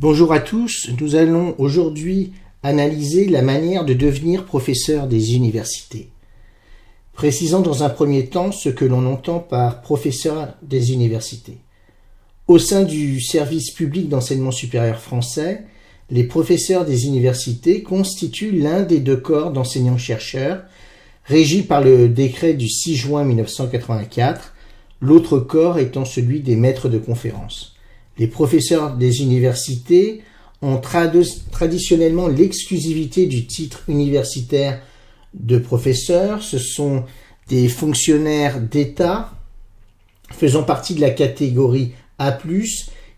Bonjour à tous, nous allons aujourd'hui analyser la manière de devenir professeur des universités. Précisons dans un premier temps ce que l'on entend par professeur des universités. Au sein du service public d'enseignement supérieur français, les professeurs des universités constituent l'un des deux corps d'enseignants-chercheurs régis par le décret du 6 juin 1984, l'autre corps étant celui des maîtres de conférences. Les professeurs des universités ont traditionnellement l'exclusivité du titre universitaire de professeur. Ce sont des fonctionnaires d'État faisant partie de la catégorie A+.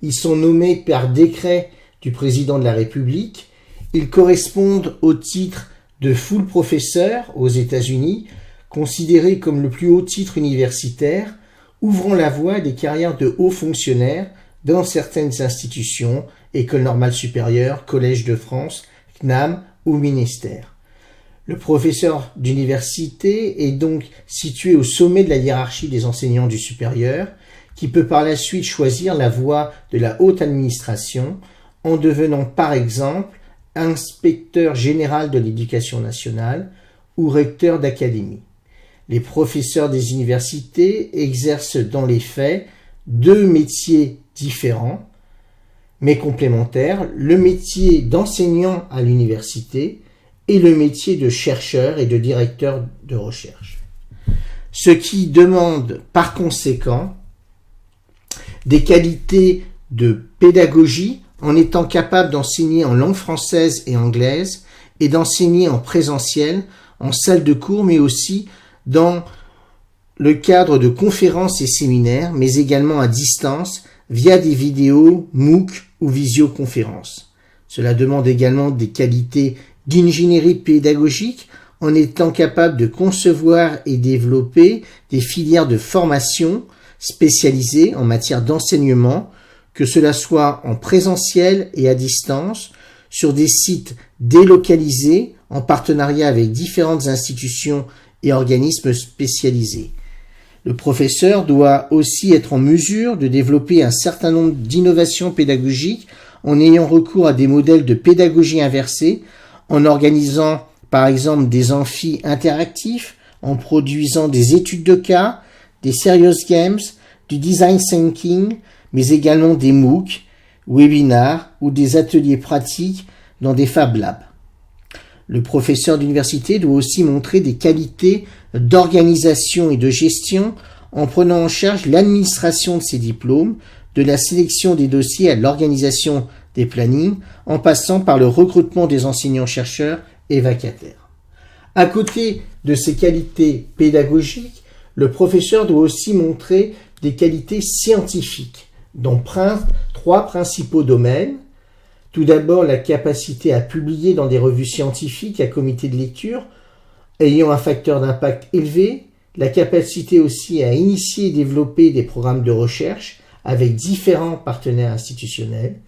Ils sont nommés par décret du président de la République. Ils correspondent au titre de full professeur aux États-Unis, considéré comme le plus haut titre universitaire, ouvrant la voie à des carrières de hauts fonctionnaires dans certaines institutions, École normale supérieure, Collège de France, CNAM ou ministère. Le professeur d'université est donc situé au sommet de la hiérarchie des enseignants du supérieur, qui peut par la suite choisir la voie de la haute administration en devenant par exemple inspecteur général de l'éducation nationale ou recteur d'académie. Les professeurs des universités exercent dans les faits deux métiers différents, mais complémentaires, le métier d'enseignant à l'université et le métier de chercheur et de directeur de recherche. Ce qui demande par conséquent des qualités de pédagogie en étant capable d'enseigner en langue française et anglaise et d'enseigner en présentiel, en salle de cours, mais aussi dans le cadre de conférences et séminaires, mais également à distance via des vidéos, MOOC ou visioconférences. Cela demande également des qualités d'ingénierie pédagogique en étant capable de concevoir et développer des filières de formation spécialisées en matière d'enseignement, que cela soit en présentiel et à distance, sur des sites délocalisés en partenariat avec différentes institutions et organismes spécialisés. Le professeur doit aussi être en mesure de développer un certain nombre d'innovations pédagogiques en ayant recours à des modèles de pédagogie inversée, en organisant par exemple des amphis interactifs, en produisant des études de cas, des serious games, du design thinking, mais également des MOOC, webinars ou des ateliers pratiques dans des Fab Labs. Le professeur d'université doit aussi montrer des qualités d'organisation et de gestion en prenant en charge l'administration de ses diplômes, de la sélection des dossiers à l'organisation des plannings, en passant par le recrutement des enseignants-chercheurs et vacataires. À côté de ces qualités pédagogiques, le professeur doit aussi montrer des qualités scientifiques dans trois principaux domaines. Tout d'abord, la capacité à publier dans des revues scientifiques à comité de lecture ayant un facteur d'impact élevé, la capacité aussi à initier et développer des programmes de recherche avec différents partenaires institutionnels,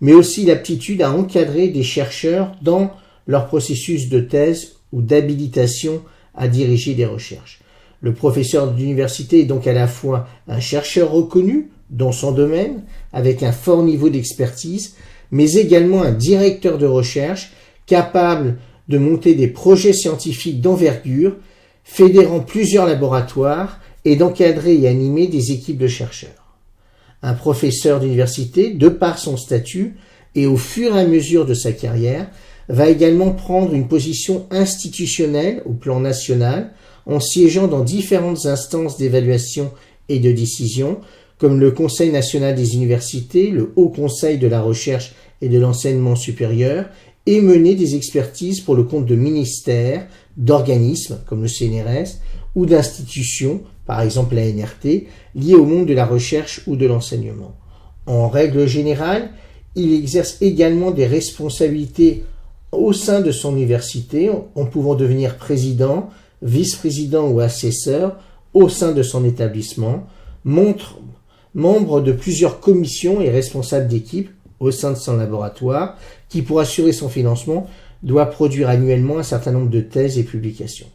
mais aussi l'aptitude à encadrer des chercheurs dans leur processus de thèse ou d'habilitation à diriger des recherches. Le professeur d'université est donc à la fois un chercheur reconnu dans son domaine, avec un fort niveau d'expertise, mais également un directeur de recherche capable de monter des projets scientifiques d'envergure, fédérant plusieurs laboratoires et d'encadrer et animer des équipes de chercheurs. Un professeur d'université, de par son statut et au fur et à mesure de sa carrière, va également prendre une position institutionnelle au plan national en siégeant dans différentes instances d'évaluation et de décision, comme le Conseil national des universités, le Haut Conseil de la recherche et de l'enseignement supérieur, et mener des expertises pour le compte de ministères, d'organismes comme le CNRS ou d'institutions, par exemple la NRT, liées au monde de la recherche ou de l'enseignement. En règle générale, il exerce également des responsabilités au sein de son université, en pouvant devenir président, vice-président ou assesseur au sein de son établissement, membre de plusieurs commissions et responsable d'équipe au sein de son laboratoire, qui, pour assurer son financement, doit produire annuellement un certain nombre de thèses et publications.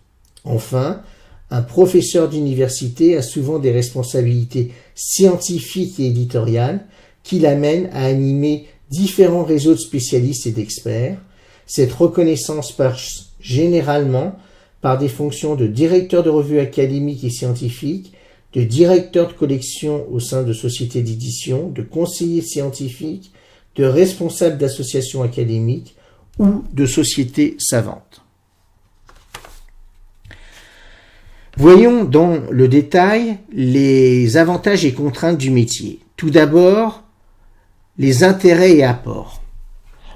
Enfin, un professeur d'université a souvent des responsabilités scientifiques et éditoriales qui l'amènent à animer différents réseaux de spécialistes et d'experts. Cette reconnaissance passe généralement par des fonctions de directeur de revues académiques et scientifiques, de directeur de collection au sein de sociétés d'édition, de conseiller scientifique, de responsable d'associations académiques ou de sociétés savantes. Voyons dans le détail les avantages et contraintes du métier. Tout d'abord, les intérêts et apports.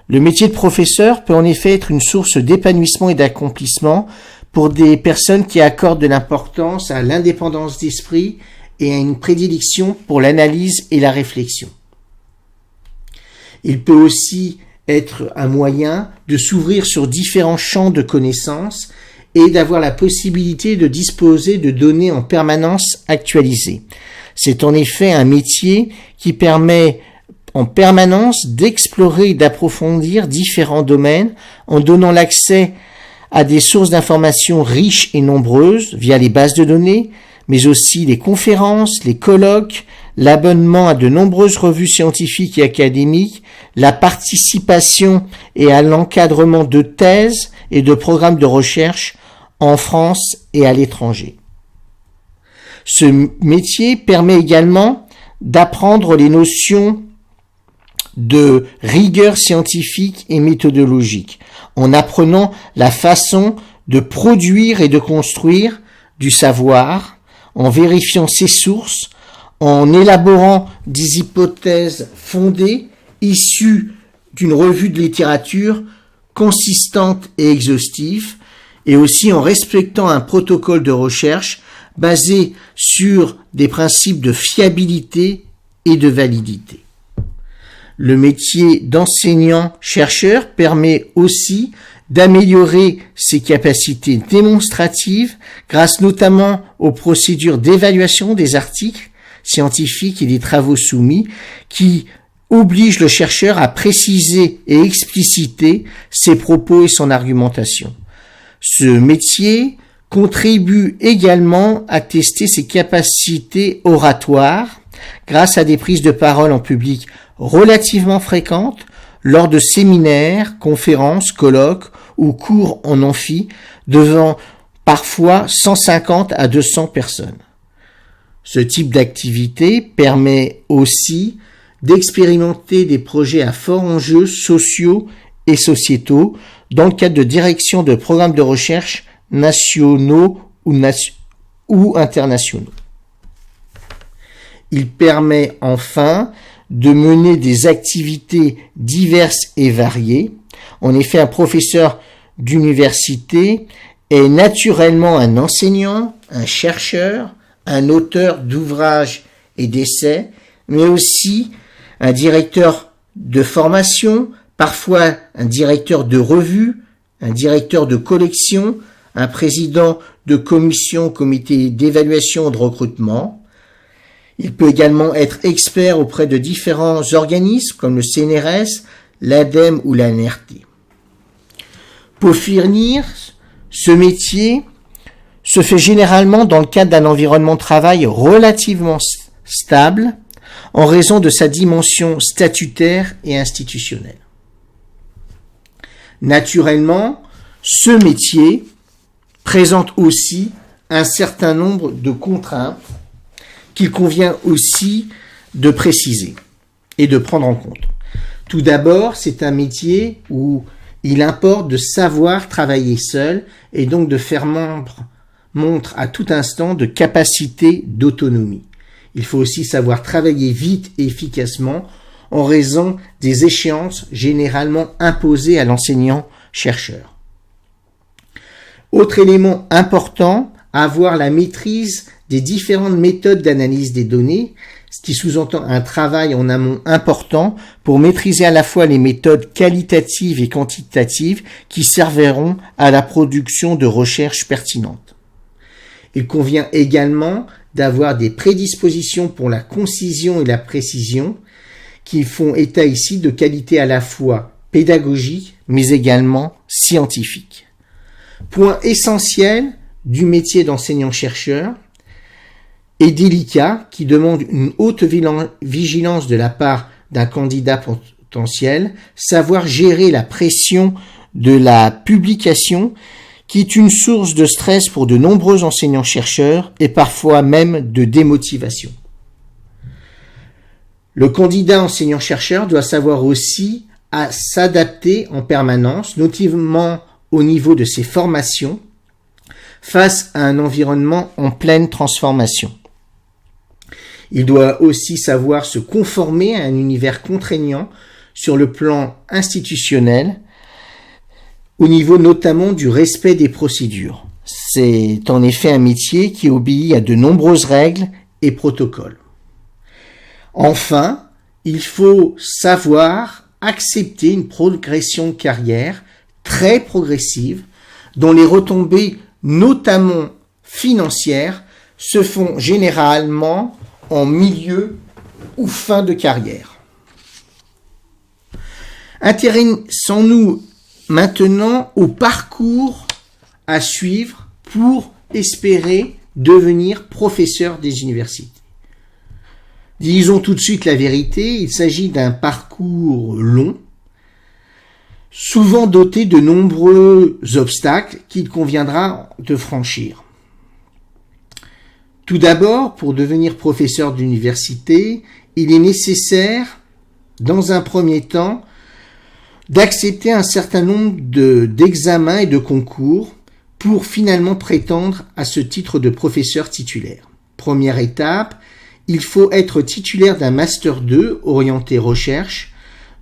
Le métier de professeur peut en effet être une source d'épanouissement et d'accomplissement pour des personnes qui accordent de l'importance à l'indépendance d'esprit et à une prédilection pour l'analyse et la réflexion. Il peut aussi être un moyen de s'ouvrir sur différents champs de connaissances et d'avoir la possibilité de disposer de données en permanence actualisées. C'est en effet un métier qui permet en permanence d'explorer et d'approfondir différents domaines en donnant l'accès à des sources d'informations riches et nombreuses via les bases de données, mais aussi les conférences, les colloques, l'abonnement à de nombreuses revues scientifiques et académiques, la participation et à l'encadrement de thèses et de programmes de recherche en France et à l'étranger. Ce métier permet également d'apprendre les notions de rigueur scientifique et méthodologique, en apprenant la façon de produire et de construire du savoir, en vérifiant ses sources, en élaborant des hypothèses fondées, issues d'une revue de littérature consistante et exhaustive, et aussi en respectant un protocole de recherche basé sur des principes de fiabilité et de validité. Le métier d'enseignant-chercheur permet aussi d'améliorer ses capacités démonstratives grâce notamment aux procédures d'évaluation des articles scientifiques et des travaux soumis qui obligent le chercheur à préciser et expliciter ses propos et son argumentation. Ce métier contribue également à tester ses capacités oratoires grâce à des prises de parole en public relativement fréquentes lors de séminaires, conférences, colloques ou cours en amphi devant parfois 150 à 200 personnes. Ce type d'activité permet aussi d'expérimenter des projets à fort enjeu sociaux et sociétaux dans le cadre de direction de programmes de recherche nationaux ou internationaux. Il permet enfin de mener des activités diverses et variées. En effet, un professeur d'université est naturellement un enseignant, un chercheur, un auteur d'ouvrages et d'essais, mais aussi un directeur de formation, parfois un directeur de revue, un directeur de collection, un président de commission, comité d'évaluation de recrutement. Il peut également être expert auprès de différents organismes comme le CNRS, l'ADEME ou l'ANRT. Pour finir, ce métier se fait généralement dans le cadre d'un environnement de travail relativement stable en raison de sa dimension statutaire et institutionnelle. Naturellement, ce métier présente aussi un certain nombre de contraintes qu'il convient aussi de préciser et de prendre en compte. Tout d'abord, c'est un métier où il importe de savoir travailler seul et donc de faire montre à tout instant de capacité d'autonomie. Il faut aussi savoir travailler vite et efficacement en raison des échéances généralement imposées à l'enseignant-chercheur. Autre élément important, avoir la maîtrise des différentes méthodes d'analyse des données, ce qui sous-entend un travail en amont important pour maîtriser à la fois les méthodes qualitatives et quantitatives qui serviront à la production de recherches pertinentes. Il convient également d'avoir des prédispositions pour la concision et la précision qui font état ici de qualité à la fois pédagogique mais également scientifique. Point essentiel du métier d'enseignant-chercheur et délicat qui demande une haute vigilance de la part d'un candidat potentiel, savoir gérer la pression de la publication qui est une source de stress pour de nombreux enseignants-chercheurs et parfois même de démotivation. Le candidat enseignant-chercheur doit savoir aussi à s'adapter en permanence, notamment au niveau de ses formations, face à un environnement en pleine transformation. Il doit aussi savoir se conformer à un univers contraignant sur le plan institutionnel, au niveau notamment du respect des procédures. C'est en effet un métier qui obéit à de nombreuses règles et protocoles. Enfin, il faut savoir accepter une progression de carrière très progressive, dont les retombées, notamment financières, se font généralement en milieu ou fin de carrière. Intéressons-nous maintenant au parcours à suivre pour espérer devenir professeur des universités. Disons tout de suite la vérité, il s'agit d'un parcours long, souvent doté de nombreux obstacles qu'il conviendra de franchir. Tout d'abord, pour devenir professeur d'université, il est nécessaire, dans un premier temps, d'accepter un certain nombre d'examens et de concours pour finalement prétendre à ce titre de professeur titulaire. Première étape, il faut être titulaire d'un Master 2 orienté recherche,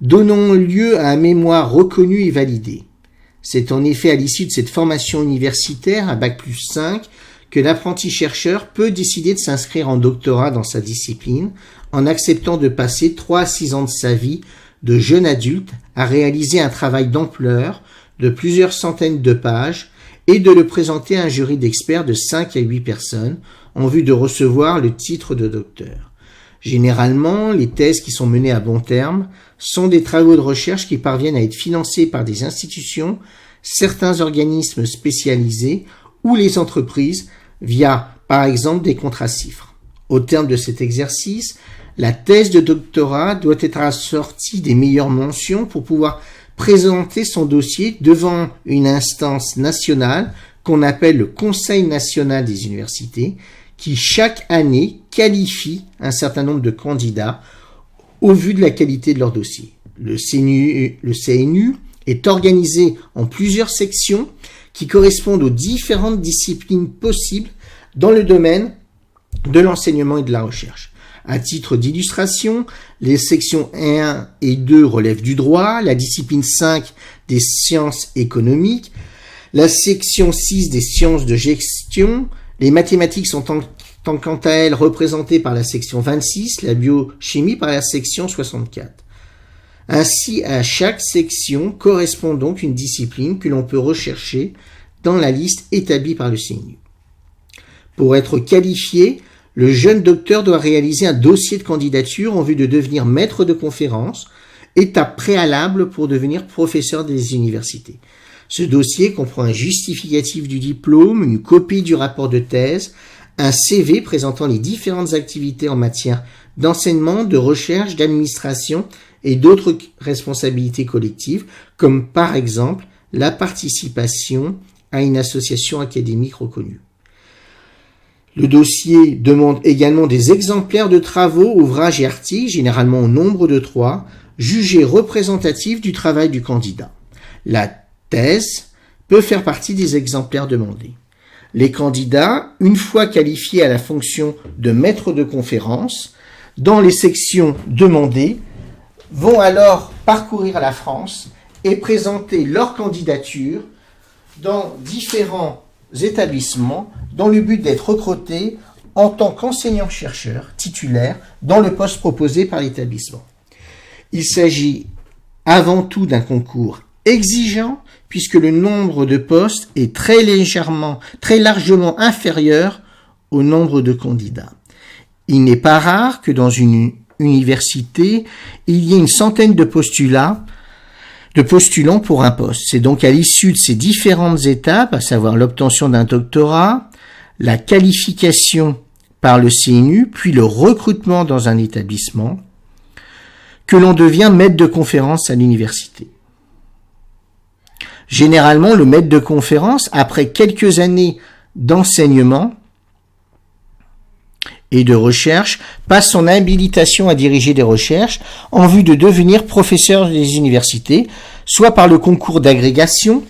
donnant lieu à un mémoire reconnu et validé. C'est en effet à l'issue de cette formation universitaire à Bac+5 que l'apprenti chercheur peut décider de s'inscrire en doctorat dans sa discipline en acceptant de passer 3 à 6 ans de sa vie de jeune adulte à réaliser un travail d'ampleur de plusieurs centaines de pages et de le présenter à un jury d'experts de 5 à 8 personnes en vue de recevoir le titre de docteur. Généralement, les thèses qui sont menées à bon terme sont des travaux de recherche qui parviennent à être financés par des institutions, certains organismes spécialisés ou les entreprises via, par exemple, des contrats CIFRE. Au terme de cet exercice, la thèse de doctorat doit être assortie des meilleures mentions pour pouvoir présenter son dossier devant une instance nationale qu'on appelle le Conseil national des universités, qui chaque année qualifie un certain nombre de candidats au vu de la qualité de leur dossier. Le CNU est organisé en plusieurs sections qui correspondent aux différentes disciplines possibles dans le domaine de l'enseignement et de la recherche. À titre d'illustration, les sections 1 et 2 relèvent du droit, la discipline 5 des sciences économiques, la section 6 des sciences de gestion, les mathématiques sont quant à elles représentées par la section 26, la biochimie par la section 64. Ainsi, à chaque section correspond donc une discipline que l'on peut rechercher dans la liste établie par le CNU. Pour être qualifié, le jeune docteur doit réaliser un dossier de candidature en vue de devenir maître de conférence, étape préalable pour devenir professeur des universités. Ce dossier comprend un justificatif du diplôme, une copie du rapport de thèse, un CV présentant les différentes activités en matière d'enseignement, de recherche, d'administration et d'autres responsabilités collectives, comme par exemple la participation à une association académique reconnue. Le dossier demande également des exemplaires de travaux, ouvrages et articles, généralement au nombre de 3, jugés représentatifs du travail du candidat. La thèse peut faire partie des exemplaires demandés. Les candidats, une fois qualifiés à la fonction de maître de conférence, dans les sections demandées, vont alors parcourir la France et présenter leur candidature dans différents établissements dans le but d'être recrutés en tant qu'enseignant-chercheur titulaire dans le poste proposé par l'établissement. Il s'agit avant tout d'un concours exigeant puisque le nombre de postes est très largement inférieur au nombre de candidats. Il n'est pas rare que dans une université, il y ait une centaine de postulants pour un poste. C'est donc à l'issue de ces différentes étapes, à savoir l'obtention d'un doctorat, la qualification par le CNU, puis le recrutement dans un établissement, que l'on devient maître de conférence à l'université. Généralement, le maître de conférence, après quelques années d'enseignement et de recherche, passe son habilitation à diriger des recherches en vue de devenir professeur des universités, soit par le concours d'agrégation,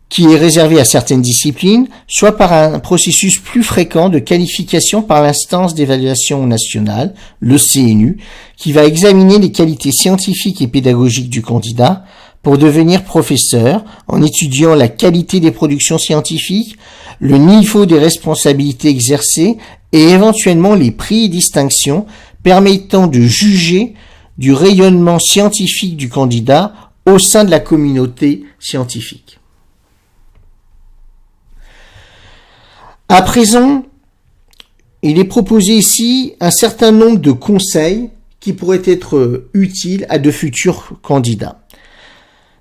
qui est réservé à certaines disciplines, soit par un processus plus fréquent de qualification par l'instance d'évaluation nationale, le CNU, qui va examiner les qualités scientifiques et pédagogiques du candidat pour devenir professeur en étudiant la qualité des productions scientifiques, le niveau des responsabilités exercées et éventuellement les prix et distinctions permettant de juger du rayonnement scientifique du candidat au sein de la communauté scientifique. À présent, il est proposé ici un certain nombre de conseils qui pourraient être utiles à de futurs candidats.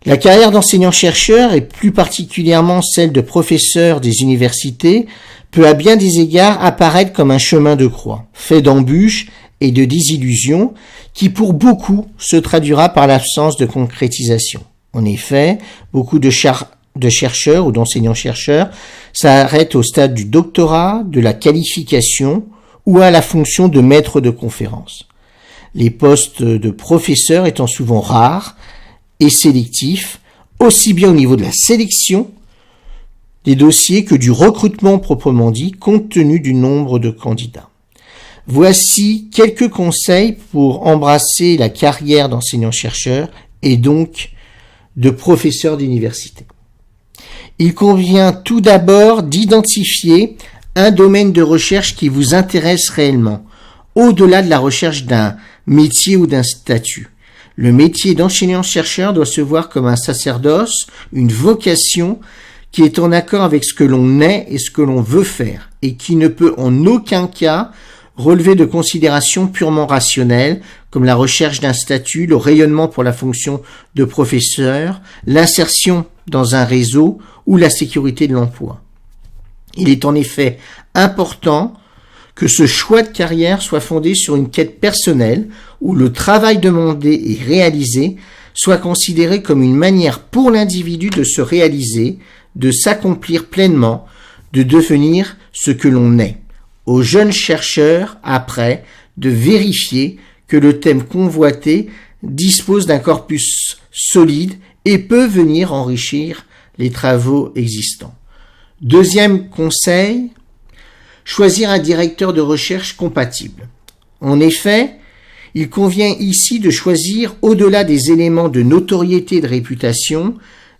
La carrière d'enseignant-chercheur, et plus particulièrement celle de professeur des universités, peut à bien des égards apparaître comme un chemin de croix, fait d'embûches et de désillusions, qui pour beaucoup se traduira par l'absence de concrétisation. En effet, beaucoup de chercheurs ou d'enseignants-chercheurs s'arrêtent au stade du doctorat, de la qualification ou à la fonction de maître de conférence. Les postes de professeurs étant souvent rares et sélectifs, aussi bien au niveau de la sélection des dossiers que du recrutement proprement dit, compte tenu du nombre de candidats. Voici quelques conseils pour embrasser la carrière d'enseignant-chercheur et donc de professeur d'université. Il convient tout d'abord d'identifier un domaine de recherche qui vous intéresse réellement, au-delà de la recherche d'un métier ou d'un statut. Le métier d'enseignant-chercheur doit se voir comme un sacerdoce, une vocation qui est en accord avec ce que l'on est et ce que l'on veut faire, et qui ne peut en aucun cas relever de considérations purement rationnelles, comme la recherche d'un statut, le rayonnement pour la fonction de professeur, l'insertion dans un réseau ou la sécurité de l'emploi. Il est en effet important que ce choix de carrière soit fondé sur une quête personnelle où le travail demandé et réalisé soit considéré comme une manière pour l'individu de se réaliser, de s'accomplir pleinement, de devenir ce que l'on est. Aux jeunes chercheurs, après, de vérifier que le thème convoité dispose d'un corpus solide et peut venir enrichir les travaux existants. Deuxième conseil, choisir un directeur de recherche compatible. En effet, il convient ici de choisir, au-delà des éléments de notoriété et de réputation,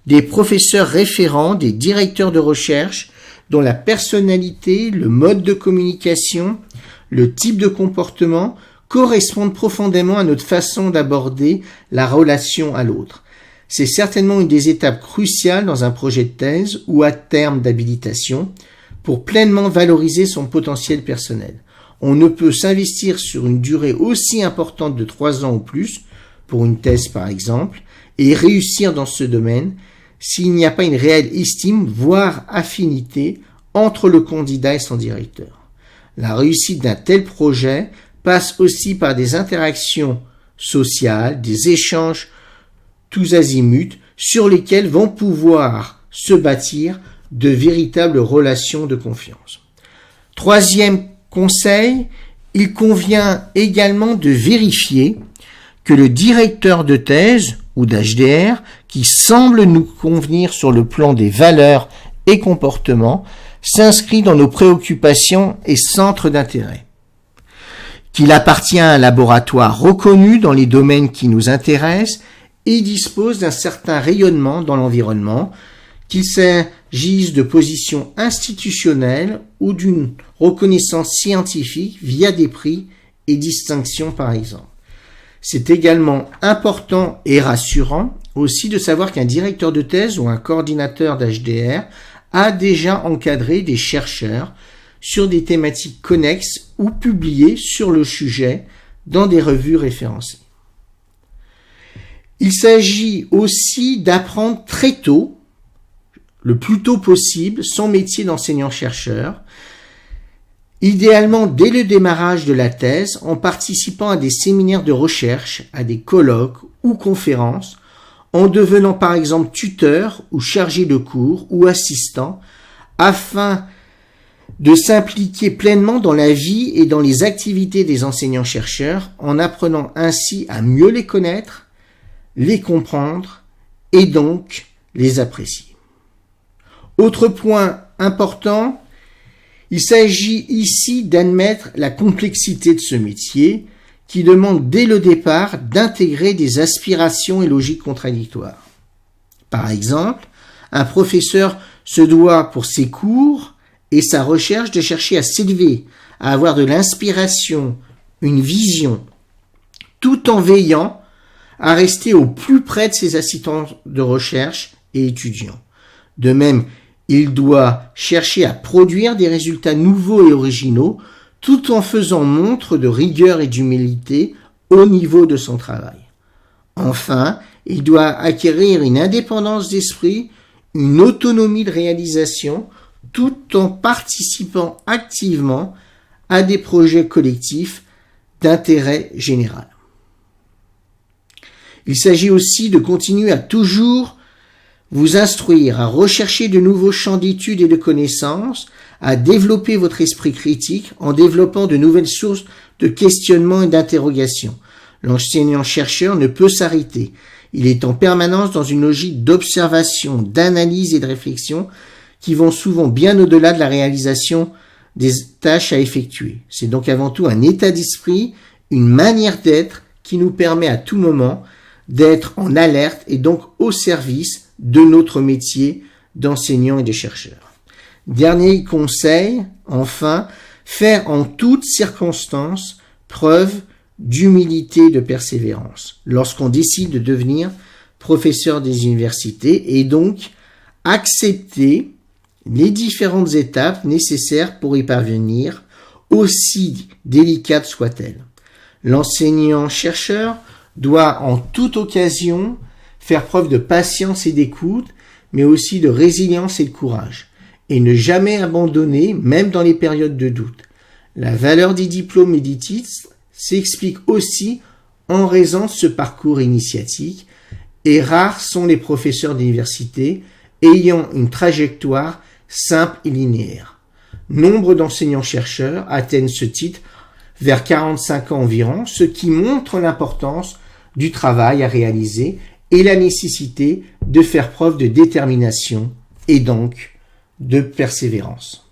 des professeurs référents, des directeurs de recherche dont la personnalité, le mode de communication, le type de comportement correspondent profondément à notre façon d'aborder la relation à l'autre. C'est certainement une des étapes cruciales dans un projet de thèse ou à terme d'habilitation pour pleinement valoriser son potentiel personnel. On ne peut s'investir sur une durée aussi importante de 3 ans ou plus, pour une thèse par exemple, et réussir dans ce domaine s'il n'y a pas une réelle estime, voire affinité, entre le candidat et son directeur. La réussite d'un tel projet passe aussi par des interactions sociales, des échanges tous azimuts, sur lesquels vont pouvoir se bâtir de véritables relations de confiance. Troisième conseil, il convient également de vérifier que le directeur de thèse ou d'HDR, qui semble nous convenir sur le plan des valeurs et comportements, s'inscrit dans nos préoccupations et centres d'intérêt. Qu'il appartient à un laboratoire reconnu dans les domaines qui nous intéressent et dispose d'un certain rayonnement dans l'environnement, qu'il s'agisse de positions institutionnelles ou d'une reconnaissance scientifique via des prix et distinctions par exemple. C'est également important et rassurant aussi de savoir qu'un directeur de thèse ou un coordinateur d'HDR a déjà encadré des chercheurs sur des thématiques connexes ou publié sur le sujet dans des revues référencées. Il s'agit aussi d'apprendre très tôt, le plus tôt possible, son métier d'enseignant-chercheur idéalement dès le démarrage de la thèse, en participant à des séminaires de recherche, à des colloques ou conférences, en devenant par exemple tuteur ou chargé de cours ou assistant, afin de s'impliquer pleinement dans la vie et dans les activités des enseignants-chercheurs, en apprenant ainsi à mieux les connaître, les comprendre et donc les apprécier. Autre point important, il s'agit ici d'admettre la complexité de ce métier qui demande dès le départ d'intégrer des aspirations et logiques contradictoires. Par exemple, un professeur se doit pour ses cours et sa recherche de chercher à s'élever, à avoir de l'inspiration, une vision, tout en veillant à rester au plus près de ses assistants de recherche et étudiants. De même, il doit chercher à produire des résultats nouveaux et originaux, tout en faisant montre de rigueur et d'humilité au niveau de son travail. Enfin, il doit acquérir une indépendance d'esprit, une autonomie de réalisation, tout en participant activement à des projets collectifs d'intérêt général. Il s'agit aussi de continuer à toujours vous instruire, à rechercher de nouveaux champs d'études et de connaissances, à développer votre esprit critique en développant de nouvelles sources de questionnement et d'interrogation. L'enseignant-chercheur ne peut s'arrêter. Il est en permanence dans une logique d'observation, d'analyse et de réflexion qui vont souvent bien au-delà de la réalisation des tâches à effectuer. C'est donc avant tout un état d'esprit, une manière d'être qui nous permet à tout moment d'être en alerte et donc au service de notre métier d'enseignant et de chercheur. Dernier conseil, enfin, faire en toutes circonstances preuve d'humilité et de persévérance lorsqu'on décide de devenir professeur des universités et donc accepter les différentes étapes nécessaires pour y parvenir, aussi délicates soient-elles. L'enseignant-chercheur doit en toute occasion faire preuve de patience et d'écoute, mais aussi de résilience et de courage, et ne jamais abandonner, même dans les périodes de doute. La valeur des diplômes et des titres s'explique aussi en raison de ce parcours initiatique, et rares sont les professeurs d'université ayant une trajectoire simple et linéaire. Nombre d'enseignants-chercheurs atteignent ce titre vers 45 ans environ, ce qui montre l'importance du travail à réaliser et la nécessité de faire preuve de détermination et donc de persévérance.